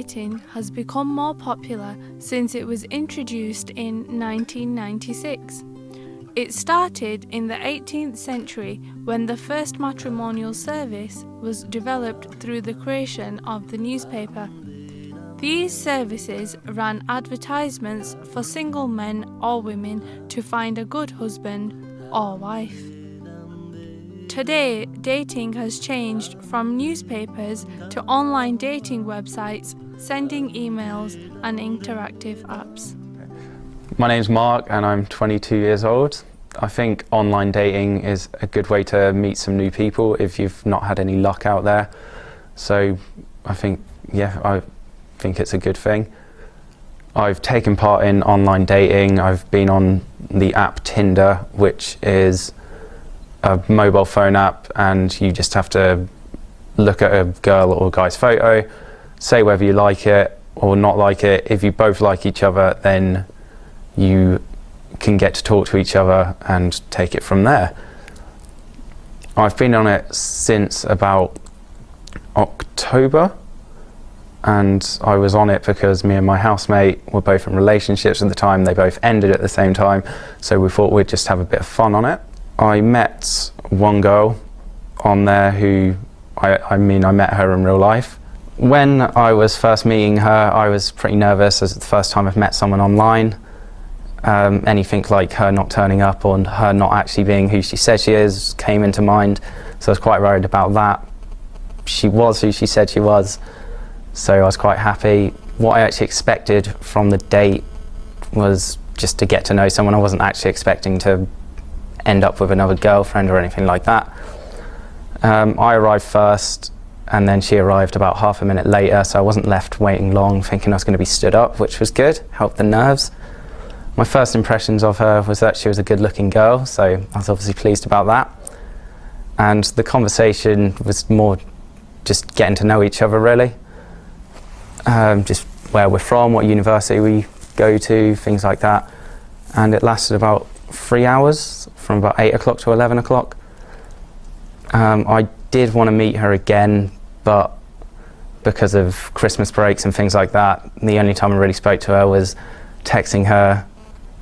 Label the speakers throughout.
Speaker 1: dating has become more popular since it was introduced in 1996. It started in the 18th century when the first matrimonial service was developed through the creation of the newspaper. These services ran advertisements for single men or women to find a good husband or wife. Today, dating has changed from newspapers to online dating websites, sending emails and interactive apps.
Speaker 2: My name's Mark and I'm 22 years old. I think online dating is a good way to meet some new people if you've not had any luck out there. So I think it's a good thing. I've taken part in online dating. I've been on the app Tinder, which is a mobile phone app, and you just have to look at a girl or guy's photo, say whether you like it or not like it. If you both like each other, then you can get to talk to each other and take it from there. I've been on it since about October, and I was on it because me and my housemate were both in relationships at the time. They both ended at the same time, so we thought we'd just have a bit of fun on it. I met one girl on there who, I met her in real life. When I was first meeting her, I was pretty nervous as it's the first time I've met someone online. Anything like her not turning up or her not actually being who she said she is came into mind, so I was quite worried about that. She was who she said she was, so I was quite happy. What I actually expected from the date was just to get to know someone. I wasn't actually expecting to end up with another girlfriend or anything like that. I arrived first and then she arrived about half a minute later, so I wasn't left waiting long thinking I was going to be stood up, which was good, helped the nerves. My first impressions of her was that she was a good looking girl, so I was obviously pleased about that. And the conversation was more just getting to know each other really. Just where we're from, what university we go to, things like that. And it lasted about 3 hours, from about 8 o'clock to 11 o'clock. I did want to meet her again, but because of Christmas breaks and things like that, the only time I really spoke to her was texting her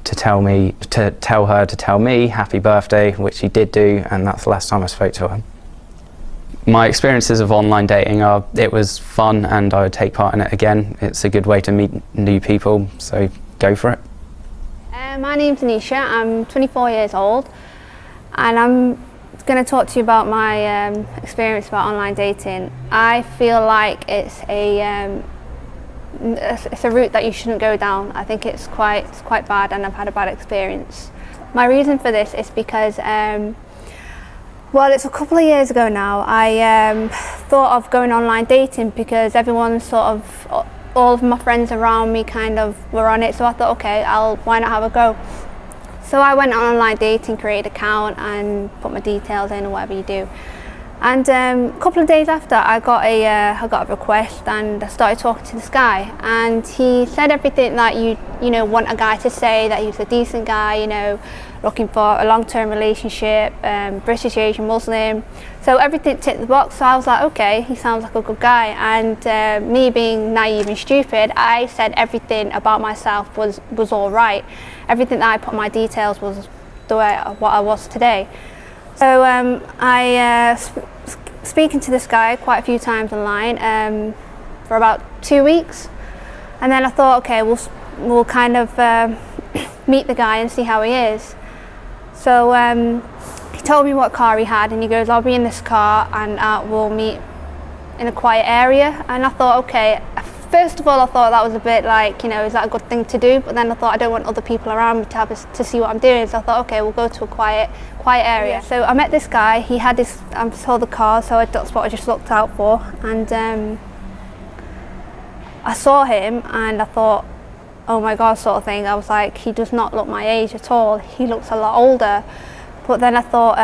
Speaker 2: to tell her to tell me happy birthday, which she did do, and that's the last time I spoke to her. My experiences of online dating are, it was fun and I would take part in it again. It's a good way to meet new people, so go for it.
Speaker 3: My name's Anisha, I'm 24 years old, and I'm going to talk to you about my experience about online dating. I feel like it's a route that you shouldn't go down. I think it's quite bad, and I've had a bad experience. My reason for this is because, well, it's a couple of years ago now. I thought of going online dating because everyone all of my friends around me kind of were on it, so I thought, okay, why not have a go? So I went on online dating, created an account and put my details in or whatever you do. And a couple of days after, I got a request, and I started talking to this guy, and he said everything that you want a guy to say, that he was a decent guy, looking for a long-term relationship, British, Asian, Muslim. So everything ticked the box, so I was like, okay, he sounds like a good guy. And me being naive and stupid, I said everything about myself was all right. Everything that I put my details was what I was today. So I speaking to this guy quite a few times online for about 2 weeks, and then I thought, okay, we'll kind of meet the guy and see how he is. So he told me what car he had, and he goes, I'll be in this car and we'll meet in a quiet area. And I thought, okay, first of all I thought that was a bit like, is that a good thing to do? But then I thought I don't want other people around me to see what I'm doing, so I thought, okay, we'll go to a quiet area. Yeah. So I met this guy, he had this, I saw the car, so that's what I just looked out for. And I saw him and I thought, oh my God, sort of thing. I was like, he does not look my age at all. He looks a lot older. But then I thought,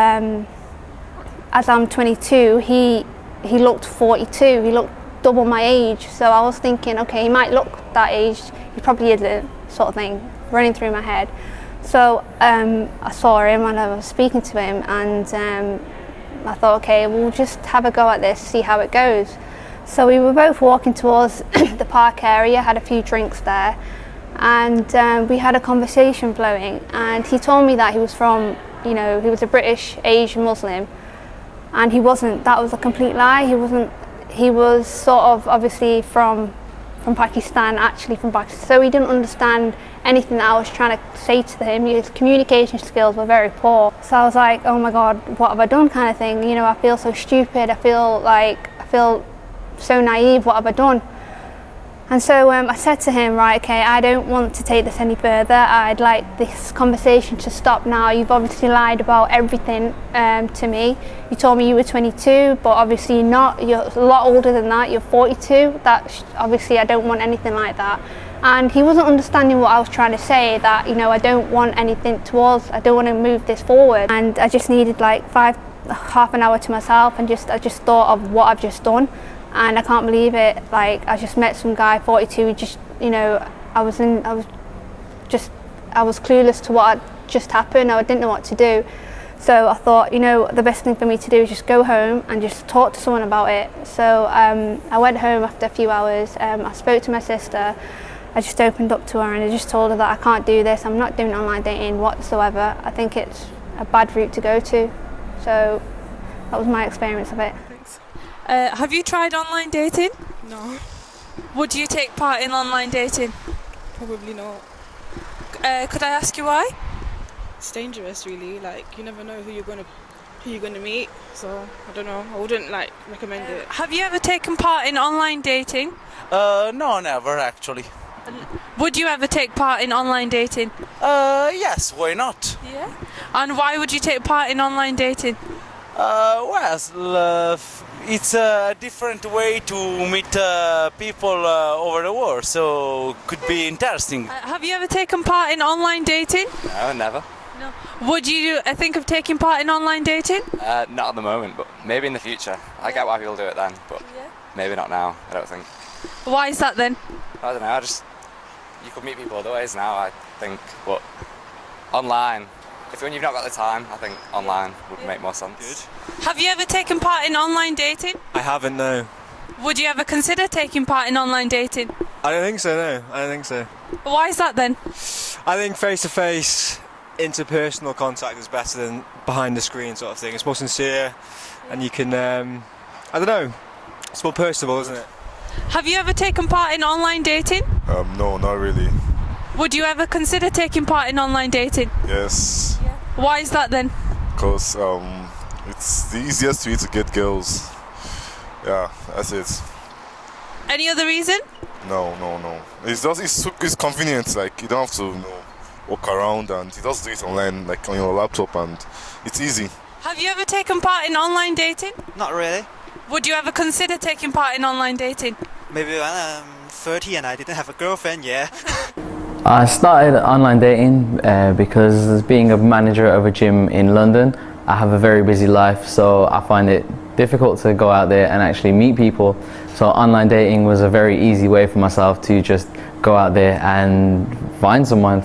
Speaker 3: as I'm 22, he looked 42. He looked double my age. So I was thinking, okay, he might look that age. He probably isn't, sort of thing, running through my head. So I saw him and I was speaking to him, and I thought, okay, we'll just have a go at this, see how it goes. So we were both walking towards the park area, had a few drinks there, and we had a conversation flowing, and he told me that he was from, he was a British Asian Muslim, and he wasn't. That was a complete lie. He wasn't. He was sort of obviously from Pakistan, actually from Pakistan, so he didn't understand anything that I was trying to say to him. His communication skills were very poor. So I was like, oh my God, what have I done, kind of thing. I feel so stupid. I feel so naive. What have I done? And so I said to him, right, okay, I don't want to take this any further. I'd like this conversation to stop now. You've obviously lied about everything to me. You told me you were 22, but obviously you're not. You're a lot older than that. You're 42. Obviously I don't want anything like that. And he wasn't understanding what I was trying to say, that, I don't want anything I don't want to move this forward. And I just needed like half an hour to myself, and I just thought of what I've just done. And I can't believe it. Like, I just met some guy, 42, I was clueless to what had just happened. I didn't know what to do. So I thought, the best thing for me to do is just go home and just talk to someone about it. So I went home after a few hours. I spoke to my sister. I just opened up to her and I just told her that I can't do this. I'm not doing online dating whatsoever. I think it's a bad route to go to. So that was my experience of it.
Speaker 1: Have you tried online dating?
Speaker 4: No,
Speaker 1: Would you take part in online dating?
Speaker 4: probably not.
Speaker 1: Could I ask you why?
Speaker 4: It's dangerous, really. Like, you never know who you're gonna meet. So I don't know. I wouldn't recommend it.
Speaker 1: Have you ever taken part in online dating?
Speaker 5: No, never actually.
Speaker 1: Would you ever take part in online dating?
Speaker 5: Yes, why not?
Speaker 1: Yeah. And why would you take part in online dating?
Speaker 5: It's a different way to meet people over the world, so could be interesting.
Speaker 1: Have you ever taken part in online dating?
Speaker 6: No, never.
Speaker 1: No. Would you think of taking part in online dating?
Speaker 6: Not at the moment, but maybe in the future. I get why people do it then, but maybe not now, I don't think.
Speaker 1: Why is that then?
Speaker 6: I don't know, you could meet people other ways now, I think, but online, when you've not got the time, I think online would make more sense.
Speaker 1: Have you ever taken part in online dating?
Speaker 7: I haven't, no.
Speaker 1: Would you ever consider taking part in online dating?
Speaker 7: I don't think so, no. I don't think so.
Speaker 1: Why is that then?
Speaker 7: I think face-to-face, interpersonal contact is better than behind the screen sort of thing. It's more sincere, and you can, I don't know, it's more personable, isn't it?
Speaker 1: Have you ever taken part in online dating?
Speaker 8: No, not really.
Speaker 1: Would you ever consider taking part in online dating?
Speaker 8: Yes.
Speaker 1: Why is that then?
Speaker 8: Because it's the easiest way to get girls. Yeah, that's it.
Speaker 1: Any other reason?
Speaker 8: No. It's convenient. Like, you don't have to walk around, and you just do it online, like on your laptop, and it's easy.
Speaker 1: Have you ever taken part in online dating?
Speaker 9: Not really.
Speaker 1: Would you ever consider taking part in online dating?
Speaker 9: Maybe when I'm 30 and I didn't have a girlfriend, yeah.
Speaker 10: I started online dating because as being a manager of a gym in London, I have a very busy life, so I find it difficult to go out there and actually meet people. So online dating was a very easy way for myself to just go out there and find someone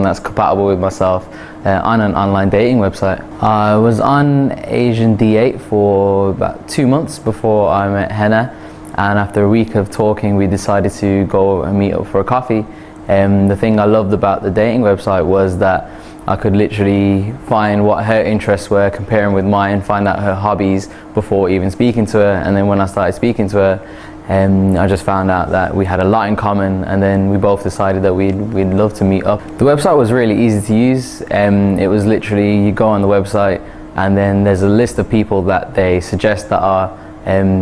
Speaker 10: that's compatible with myself on an online dating website. I was on Asian D8 for about 2 months before I met Henna, and after a week of talking we decided to go and meet up for a coffee. The thing I loved about the dating website was that I could literally find what her interests were, compare them with mine, find out her hobbies before even speaking to her. And then when I started speaking to her, I just found out that we had a lot in common, and then we both decided that we'd love to meet up. The website was really easy to use. It was literally, you go on the website and then there's a list of people that they suggest that are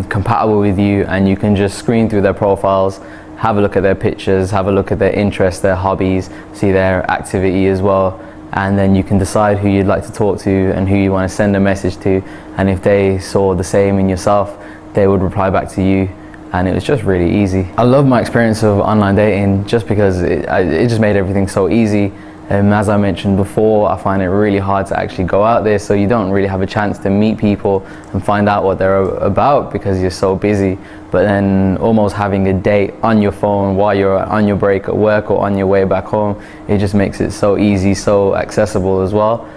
Speaker 10: compatible with you, and you can just screen through their profiles, have a look at their pictures, have a look at their interests, their hobbies, see their activity as well, and then you can decide who you'd like to talk to and who you want to send a message to, and if they saw the same in yourself, they would reply back to you, and it was just really easy. I love my experience of online dating just because it just made everything so easy. As I mentioned before, I find it really hard to actually go out there, so you don't really have a chance to meet people and find out what they're about because you're so busy. But then almost having a date on your phone while you're on your break at work or on your way back home, it just makes it so easy, so accessible as well.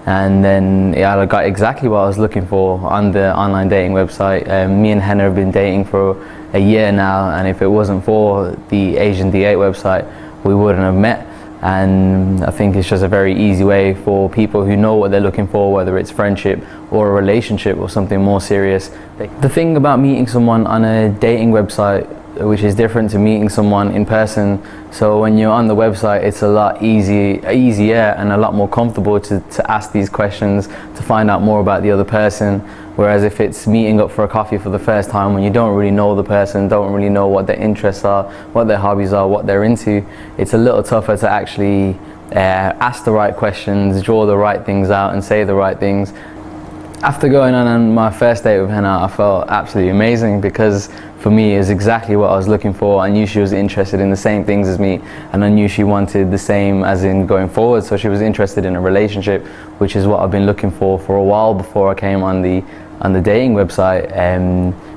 Speaker 10: And then I got exactly what I was looking for on the online dating website. Me and Henna have been dating for a year now, and if it wasn't for the Asian D8 website, we wouldn't have met. And I think it's just a very easy way for people who know what they're looking for, whether it's friendship or a relationship or something more serious. The thing about meeting someone on a dating website, which is different to meeting someone in person, so when you're on the website it's a lot easier and a lot more comfortable to ask these questions, to find out more about the other person. Whereas if it's meeting up for a coffee for the first time, when you don't really know the person, don't really know what their interests are, what their hobbies are, what they're into, it's a little tougher to actually ask the right questions, draw the right things out and say the right things. After going on my first date with Henna, I felt absolutely amazing, because for me it was exactly what I was looking for. I knew she was interested in the same things as me, and I knew she wanted the same as in going forward. So she was interested in a relationship, which is what I've been looking for a while before I came on the dating website.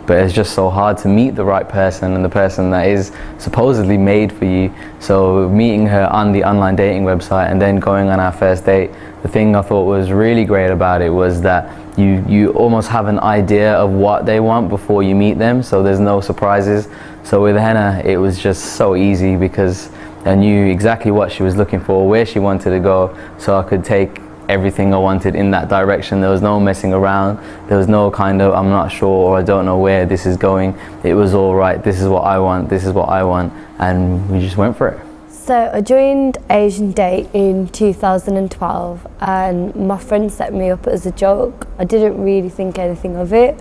Speaker 10: But it's just so hard to meet the right person, and the person that is supposedly made for you. So meeting her on the online dating website and then going on our first date, the thing I thought was really great about it was that you almost have an idea of what they want before you meet them, so there's no surprises. So with Henna it was just so easy, because I knew exactly what she was looking for, where she wanted to go, so I could take everything I wanted in that direction. There was no messing around, there was no kind of I'm not sure or I don't know where this is going. It was all right, this is what I want, this is what I want, and we just went for it.
Speaker 11: So I joined Asian Date in 2012, and my friend set me up as a joke. I didn't really think anything of it,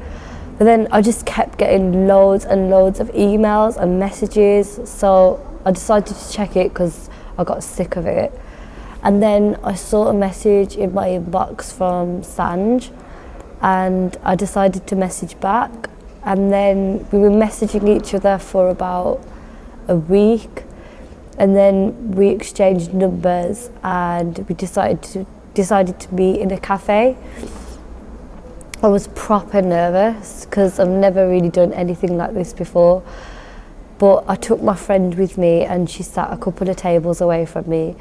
Speaker 11: but then I just kept getting loads and loads of emails and messages, so I decided to check it because I got sick of it. And then I saw a message in my inbox from Sanj, and I decided to message back, and then we were messaging each other for about a week. And then we exchanged numbers, and we decided to meet in a cafe. I was proper nervous because I've never really done anything like this before. But I took my friend with me, and she sat a couple of tables away from me,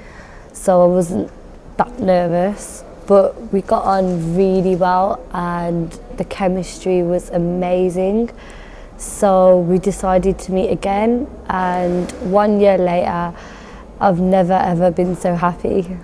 Speaker 11: so I wasn't that nervous. But we got on really well, and the chemistry was amazing. So we decided to meet again, and 1 year later, I've never ever been so happy.